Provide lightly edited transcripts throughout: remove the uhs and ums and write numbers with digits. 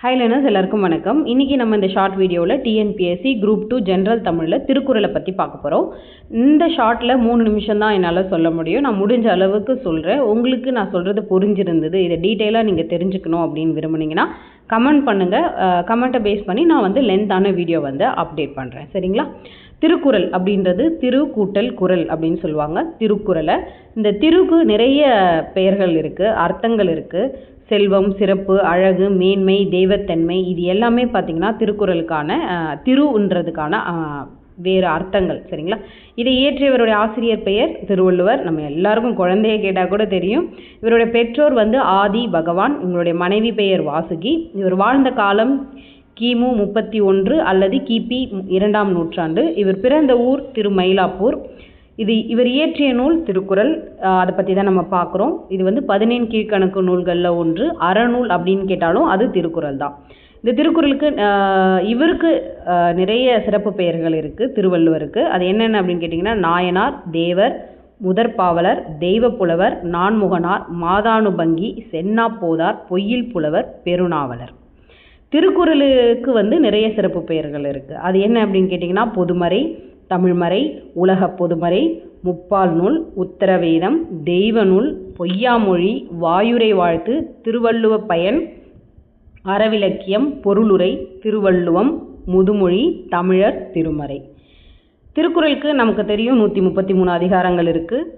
Hi learners, எல்லாருக்கும் வணக்கம். இன்றைக்கி நம்ம இந்த ஷார்ட் வீடியோவில் டிஎன்பிஎஸ்சி குரூப் 2 ஜென்ரல் தமிழில் திருக்குறளை பற்றி பார்க்க போகிறோம். இந்த ஷார்ட்டில் 3 நிமிஷம் தான் என்னால் சொல்ல முடியும். நான் முடிஞ்ச அளவுக்கு சொல்கிறேன். உங்களுக்கு நான் சொல்கிறது புரிஞ்சிருந்தது, இதை டீட்டெயிலாக நீங்கள் தெரிஞ்சுக்கணும் அப்படின்னு விரும்புனீங்கன்னா கமெண்ட் பண்ணுங்கள். கமெண்ட்டை பேஸ் பண்ணி நான் லென்த்தான வீடியோ அப்டேட் பண்ணுறேன். சரிங்களா? திருக்குறள் அப்படின்றது திரு கூட்டல் குறள் அப்படின்னு சொல்லுவாங்க திருக்குறளை. இந்த திருக்கு நிறைய பெயர்கள் இருக்குது, அர்த்தங்கள் இருக்குது. செல்வம், சிறப்பு, அழகு, மேன்மை, தெய்வத்தன்மை, இது எல்லாமே பார்த்திங்கன்னா திருக்குறளுக்கான திருன்றதுக்கான வேறு அர்த்தங்கள். சரிங்களா? இதை இயற்றியவருடைய ஆசிரியர் பெயர் திருவள்ளுவர். நம்ம எல்லாருக்கும் குழந்தைய கேட்டால் கூட தெரியும். இவருடைய பெற்றோர் ஆதி பகவான். இவருடைய மனைவி பெயர் வாசுகி. இவர் வாழ்ந்த காலம் கிமு 31 அல்லது கிபி 2ஆம் நூற்றாண்டு. இவர் பிறந்த ஊர் திருமயிலாப்பூர். இவர் இயற்றிய நூல் திருக்குறள். அதை பற்றி தான் நம்ம பார்க்குறோம். இது 14 கீழ்கணக்கு நூல்களில் ஒன்று. அறநூல் அப்படின்னு கேட்டாலும் அது திருக்குறள் தான். இந்த திருக்குறளுக்கு இவருக்கு நிறைய சிறப்பு பெயர்கள் இருக்குது திருவள்ளுவருக்கு. அது என்னென்ன அப்படின்னு கேட்டிங்கன்னா நாயனார், தேவர், முதற்பாவலர், தெய்வப்புலவர், நான்முகனார், மாதானுபங்கி, சென்னா போதார், பொய்யில் புலவர், பெருநாவலர். திருக்குறளுக்கு நிறைய சிறப்பு பெயர்கள் இருக்குது. அது என்ன அப்படின்னு கேட்டிங்கன்னா பொதுமறை, தமிழ்மறை, உலக பொதுமறை, முப்பால் நூல், உத்தரவேதம், தெய்வ நூல், பொய்யாமொழி, வாயுரை வாழ்த்து, திருவள்ளுவ பயன், அறவிலக்கியம், பொருளுரை, திருவள்ளுவம், முதுமொழி, தமிழர், திருமறை. திருக்குறளுக்கு நமக்கு தெரியும் 133 அதிகாரங்கள் இருக்குது.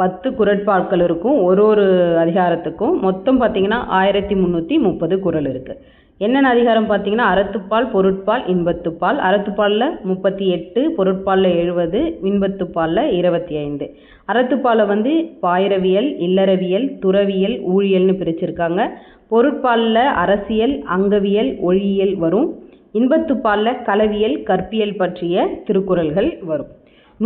10 குறட்பாக்கள் இருக்கும். ஒரு அதிகாரத்துக்கும் மொத்தம் பார்த்திங்கன்னா 1330 குறள் இருக்குது. என்னென்ன அதிகாரம் பார்த்தீங்கன்னா அறத்துப்பால், பொருட்பால், இன்பத்துப்பால். அறத்துப்பாலில் 38, பொருட்பாலில் 70, இன்பத்துப்பாலில் 25. அறத்துப்பாலை பாயிரவியல், இல்லறவியல், துறவியல், ஊழியல்னு பிரிச்சிருக்காங்க. பொருட்பாலில் அரசியல், அங்கவியல், ஒழியியல் வரும். இன்பத்துப்பாலில் களவியல், கற்பியல் பற்றிய திருக்குறள்கள் வரும்.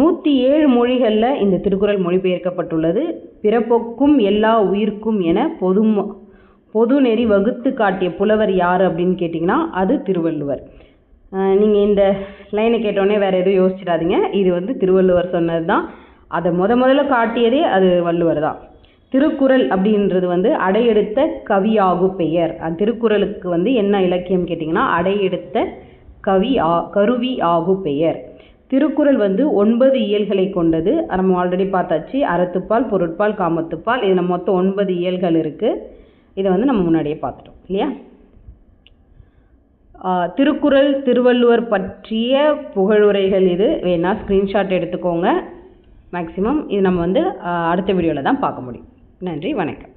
107 மொழிகளில் இந்த திருக்குறள் மொழிபெயர்க்கப்பட்டுள்ளது. பிறப்பொக்கும் எல்லா உயிர்க்கும் என பொது நெறி வகுத்து காட்டிய புலவர் யார் அப்படின்னு கேட்டிங்கன்னா அது திருவள்ளுவர். நீங்கள் இந்த லைனை கேட்டோடனே வேறு எதுவும் யோசிச்சிடாதீங்க. இது திருவள்ளுவர் சொன்னது தான். அதை முதல்ல காட்டியதே அது வள்ளுவர் தான். திருக்குறள் அப்படின்றது அடையெடுத்த கவியாகு பெயர். திருக்குறளுக்கு என்ன இலக்கியம் கேட்டிங்கன்னா அடையெடுத்த கருவி ஆகு பெயர். திருக்குறள் 9 இயல்களை கொண்டது. நம்ம ஆல்ரெடி பார்த்தாச்சு. அறத்துப்பால், பொருட்பால், காமத்துப்பால், இதில் மொத்தம் 9 இயல்கள் இருக்குது. இதை நம்ம முன்னாடியே பார்த்துட்டோம் இல்லையா? திருக்குறள் திருவள்ளுவர் பற்றிய புகழுரைகள் இது. வேணா ஸ்க்ரீன்ஷாட் எடுத்துக்கோங்க. மேக்ஸிமம் இது நம்ம அடுத்த வீடியோவில் தான் பார்க்க முடியும். நன்றி, வணக்கம்.